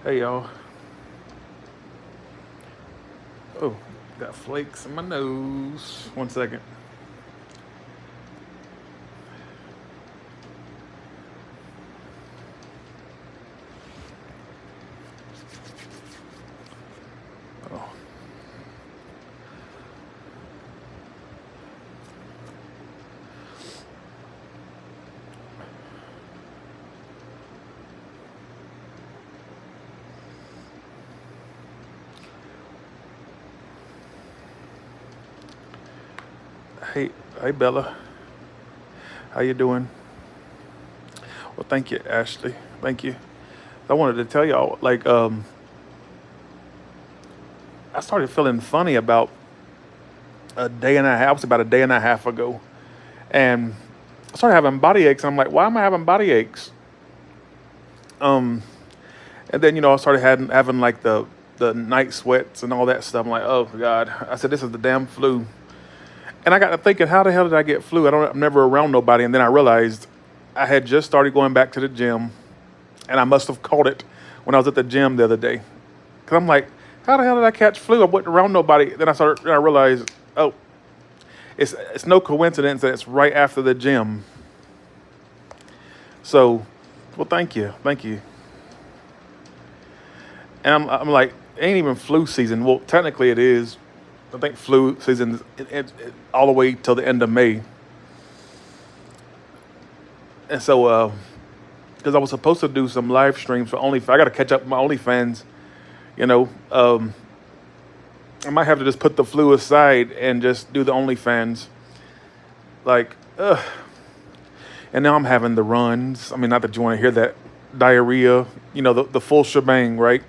Hey y'all. Oh, got flakes in my nose. 1 second. Oh, hey, hey Bella. How you doing? Well, thank you, Ashley. Thank you. I wanted to tell y'all, I started feeling funny about a day and a half. It was about a day and a half ago, and I started having body aches. I'm like, why am I having body aches? Um, and then I started having like the night sweats and all that stuff. I'm like, oh God. I said, this is the damn flu. And I got to thinking, how the hell did I get flu? I'm never around nobody. And then I realized I had just started going back to the gym, and I must have caught it when I was at the gym the other day. Cause I'm like, how the hell did I catch flu? I wasn't around nobody. Then I realized, oh, it's no coincidence that it's right after the gym. So, well, thank you. And I'm like, it ain't even flu season. Well, technically it is. I think flu season is all the way till the end of May. And so, because I was supposed to do some live streams for OnlyFans. I got to catch up with my OnlyFans. You know, I might have to just put the flu aside and just do the OnlyFans. Like, ugh. And now I'm having the runs. I mean, not that you want to hear that diarrhea. The full shebang, right?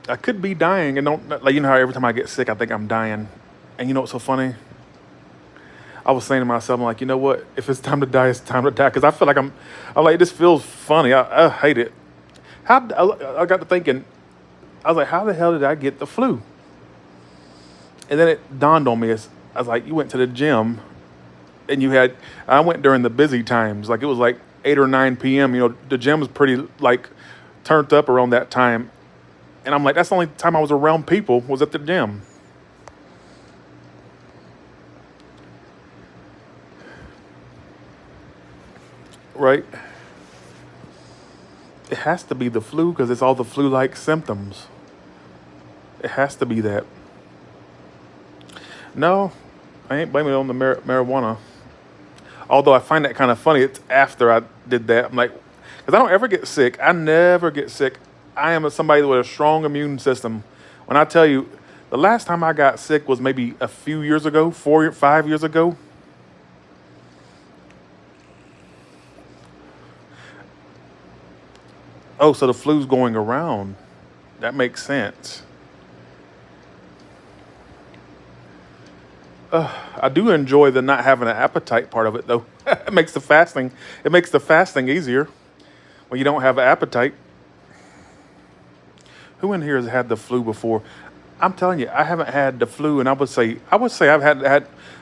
I could be dying, and don't like how every time I get sick, I think I'm dying. And you know what's so funny? I was saying to myself, I'm like, you know what? If it's time to die, it's time to die. Because I feel like I'm like, this feels funny. I hate it. I got to thinking, I was like, how the hell did I get the flu? And then it dawned on me. I was like, you went to the gym, and I went during the busy times. Like it was like 8 or 9 p.m. The gym was pretty like turned up around that time. And I'm like, that's the only time I was around people was at the gym. Right? It has to be the flu because it's all the flu-like symptoms. It has to be that. No, I ain't blaming it on the marijuana. Although I find that kind of funny. It's after I did that. I'm like, because I don't ever get sick. I never get sick. I am somebody with a strong immune system. When I tell you, the last time I got sick was maybe a few years ago, 5 years ago. Oh, so the flu's going around. That makes sense. I do enjoy the not having an appetite part of it, though. it makes the fasting. It makes the fasting easier when you don't have an appetite. Who in here has had the flu before? I'm telling you, I haven't had the flu, and I would say I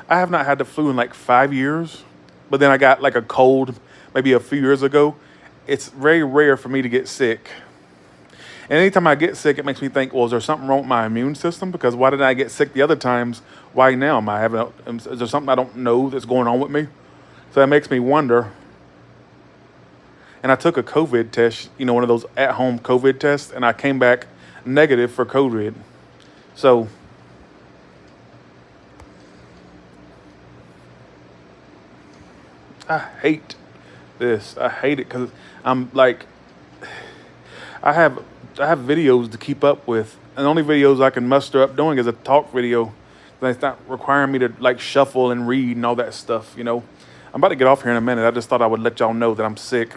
have not had the flu in like 5 years. But then I got like a cold maybe a few years ago. It's very rare for me to get sick. And anytime I get sick, it makes me think, well, is there something wrong with my immune system? Because why did I get sick the other times? Why now am I having? Is there something I don't know that's going on with me? So that makes me wonder. And I took a COVID test, one of those at-home COVID tests, and I came back negative for COVID. So I hate this. I hate it because I'm like, I have I have videos to keep up with, and the only videos I can muster up doing is a talk video. It's not requiring me to like shuffle and read and all that stuff. I'm about to get off here in a minute. I just thought I would let y'all know that I'm sick.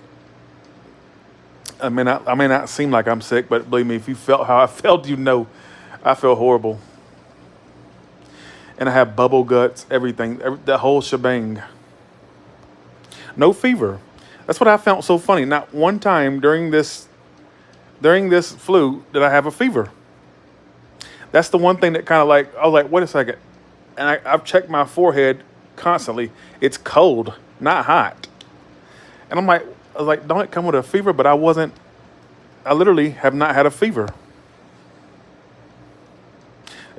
I may not seem like I'm sick, but believe me, if you felt how I felt, I feel horrible. And I have bubble guts, everything, the whole shebang. No fever. That's what I found so funny. Not one time during this flu did I have a fever. That's the one thing that kind of like I was like, wait a second, and I've checked my forehead constantly. It's cold, not hot. And I was like, don't it come with a fever? But I wasn't. I literally have not had a fever.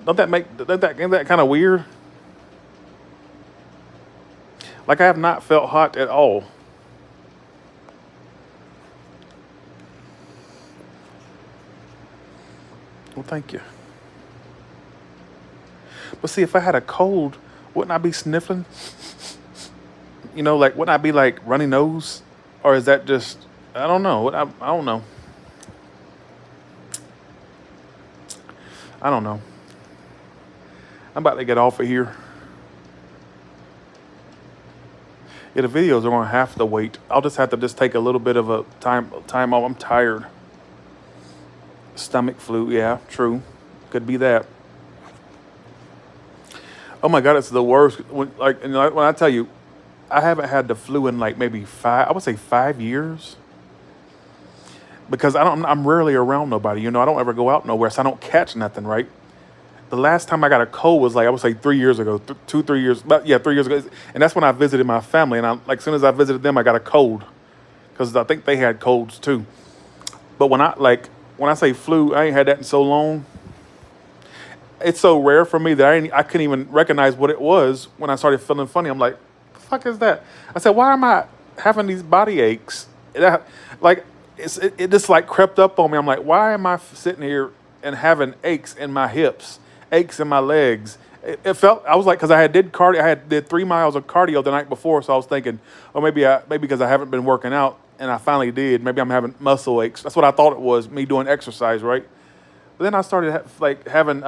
Ain't that kind of weird? Like I have not felt hot at all. Well, thank you. But see, if I had a cold, wouldn't I be sniffling? Like wouldn't I be like runny nose? Or is that just I don't know. I don't know. I don't know. I'm about to get off of here. Yeah, the videos are gonna have to wait. I'll just have to just take a little bit of a time off. I'm tired. Stomach flu, yeah, true. Could be that. Oh my God, it's the worst. When I tell you, I haven't had the flu in like maybe I would say 5 years. Because I'm rarely around nobody. I don't ever go out nowhere, so I don't catch nothing, right? The last time I got a cold was like I would say 3 years ago, 2, 3 years, but yeah, 3 years ago, and that's when I visited my family. And as soon as I visited them, I got a cold because I think they had colds too. But when I say flu, I ain't had that in so long. It's so rare for me that I couldn't even recognize what it was when I started feeling funny. I'm like, the fuck is that? I said, why am I having these body aches? Like it just like crept up on me. I'm like, why am I sitting here and having aches in my hips, aches in my legs? It felt I was like because I had did cardio. Did 3 miles of cardio the night before, so I was thinking, oh maybe because I haven't been working out and I finally did. Maybe I'm having muscle aches. That's what I thought it was. Me doing exercise, right? But then I started having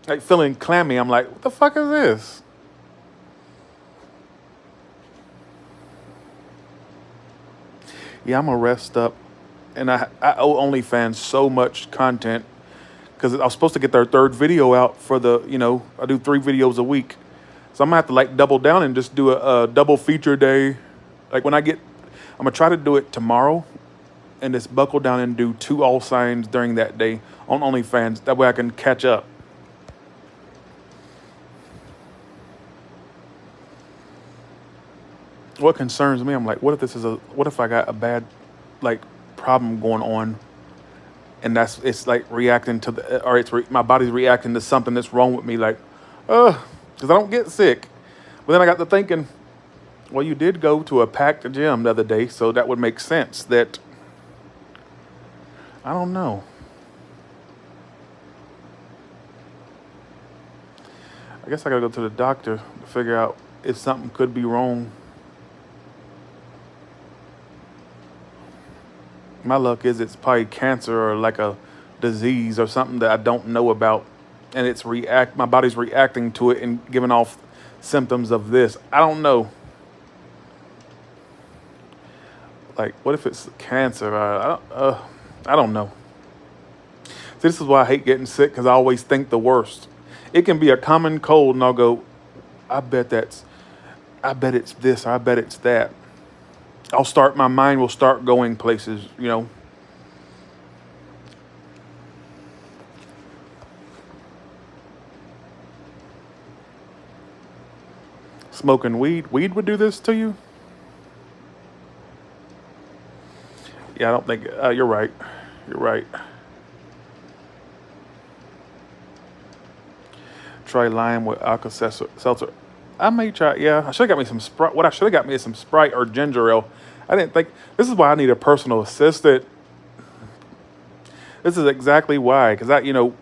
like feeling clammy. I'm like, what the fuck is this? Yeah, I'm gonna rest up, and I owe OnlyFans so much content because I was supposed to get their third video out for I do 3 videos a week, so I'm gonna have to like double down and just do a double feature day. Like I'm gonna try to do it tomorrow, and just buckle down and do 2 all signs during that day on OnlyFans. That way I can catch up. What concerns me, I'm like, what if I got a bad, like, problem going on, and it's like reacting to my body's reacting to something that's wrong with me, like, because I don't get sick. But then I got to thinking, well, you did go to a packed gym the other day, so that would make sense that, I don't know. I guess I gotta go to the doctor to figure out if something could be wrong. My luck is it's probably cancer or like a disease or something that I don't know about, and my body's reacting to it and giving off symptoms of this. I don't know. Like, what if it's cancer? I don't know. See, this is why I hate getting sick because I always think the worst. It can be a common cold, and I'll go, I bet it's this, or I bet it's that. My mind will start going places. Smoking weed would do this to you? Yeah, I don't think, you're right. You're right. Try lime with Alka-Seltzer. I may try, yeah. I should have got me some Sprite. What I should have got me is some Sprite or ginger ale. I didn't think, this is why I need a personal assistant. This is exactly why, because I've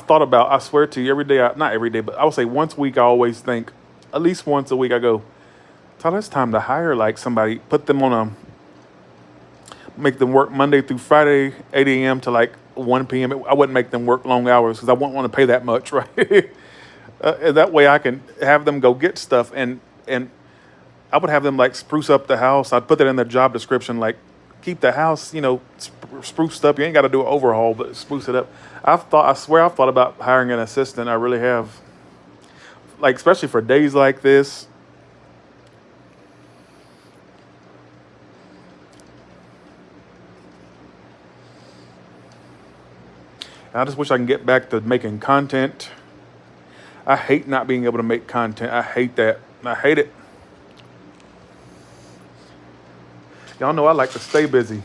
thought about, I swear to you, every day, not every day, but I would say once a week, I always think, at least once a week, I go, Tyler, it's time to hire like somebody, make them work Monday through Friday, 8 a.m. to like 1 p.m. I wouldn't make them work long hours because I wouldn't want to pay that much, right? And that way I can have them go get stuff, and I would have them like spruce up the house. I'd put that in their job description, like keep the house, spruced up. You ain't got to do an overhaul, but spruce it up. I swear I've thought about hiring an assistant. I really have. Like, especially for days like this. I just wish I can get back to making content. I hate not being able to make content. I hate that. I hate it. Y'all know I like to stay busy.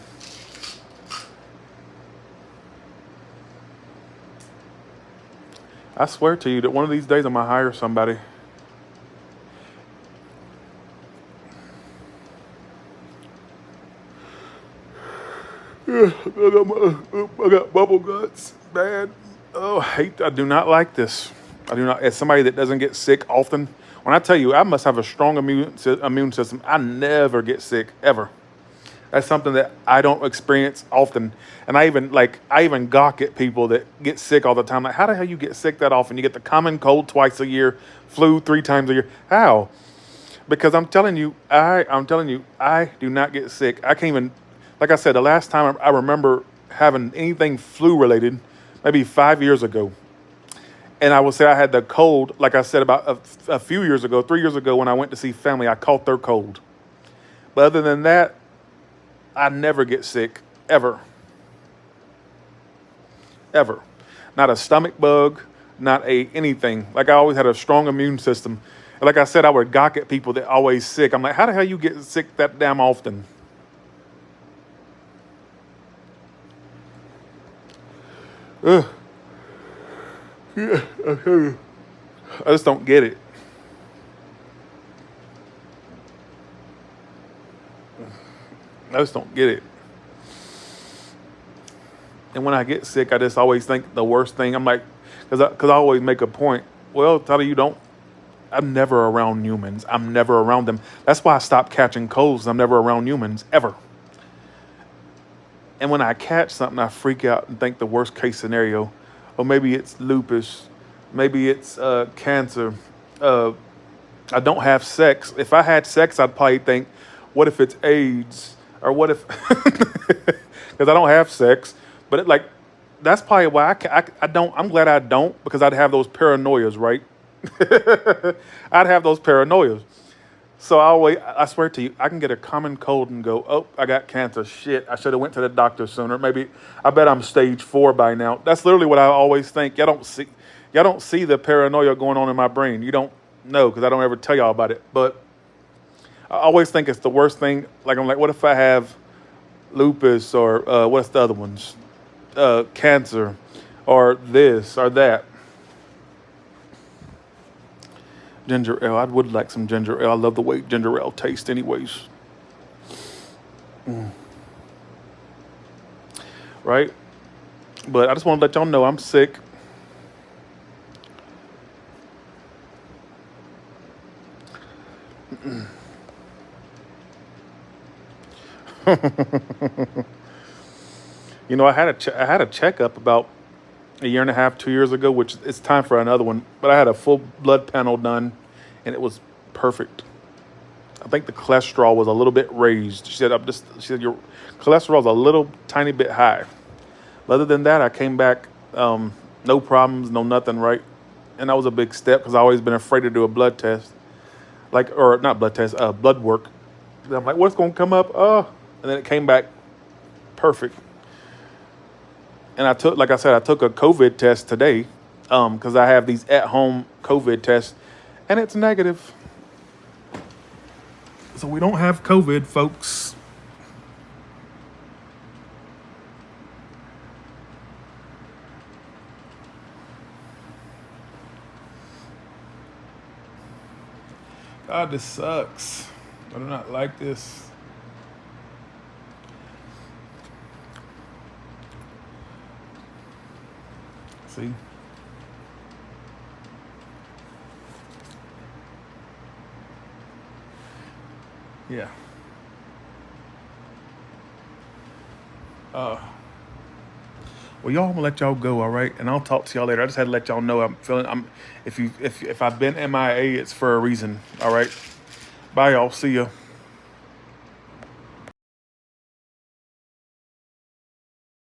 I swear to you that one of these days I'm gonna hire somebody. I got bubble guts, bad. Oh, I do not like this. I do not. As somebody that doesn't get sick often, when I tell you I must have a strong immune system, I never get sick ever. That's something that I don't experience often. And I even gawk at people that get sick all the time. Like, how the hell you get sick that often? You get the common cold twice a year, flu 3 times a year. How? Because I'm telling you, I do not get sick. I can't even, like I said, the last time I remember having anything flu related, maybe 5 years ago. And I will say I had the cold, like I said, about a few years ago, 3 years ago, when I went to see family, I caught their cold. But other than that, I never get sick, ever, ever. Not a stomach bug, not a anything. Like I always had a strong immune system. And like I said, I would gawk at people that always sick. I'm like, how the hell you get sick that damn often? Ugh. Yeah, I tell you. I just don't get it. I just don't get it. And when I get sick, I just always think the worst thing. I'm like, because I always make a point. Well, Tyler, you don't. I'm never around humans. I'm never around them. That's why I stopped catching colds. I'm never around humans ever. And when I catch something, I freak out and think the worst case scenario. Or maybe it's lupus. Maybe it's cancer. Uh, I don't have sex. If I had sex, I'd probably think, what if it's AIDS? Or what if, because I don't have sex. But that's probably why I don't, I'm glad I don't, because I'd have those paranoias, right? I'd have those paranoias. So I swear to you, I can get a common cold and go, oh, I got cancer. Shit, I should have went to the doctor sooner. Maybe, I bet I'm stage 4 by now. That's literally what I always think. Y'all don't see the paranoia going on in my brain. You don't know because I don't ever tell y'all about it. But I always think it's the worst thing. Like I'm like, what if I have lupus or what's the other ones? Cancer or this or that. Ginger ale. I would like some ginger ale. I love the way ginger ale tastes, anyways. Right? But I just want to let y'all know I'm sick. You know, I had a checkup about a year and a half, 2 years ago, which it's time for another one. But I had a full blood panel done, and it was perfect. I think the cholesterol was a little bit raised. She said your cholesterol is a little tiny bit high. But other than that, I came back, no problems, no nothing, right? And that was a big step because I always been afraid to do a blood test, or not blood test, blood work. And I'm like, what's gonna come up? And then it came back perfect. And like I said, I took a COVID test today, because I have these at-home COVID tests, and it's negative. So we don't have COVID, folks. God, this sucks. I do not like this. See? Yeah. Uh, well, y'all, I'm gonna let y'all go, all right? And I'll talk to y'all later. I just had to let y'all know if I've been MIA, it's for a reason. All right. Bye, y'all. See ya.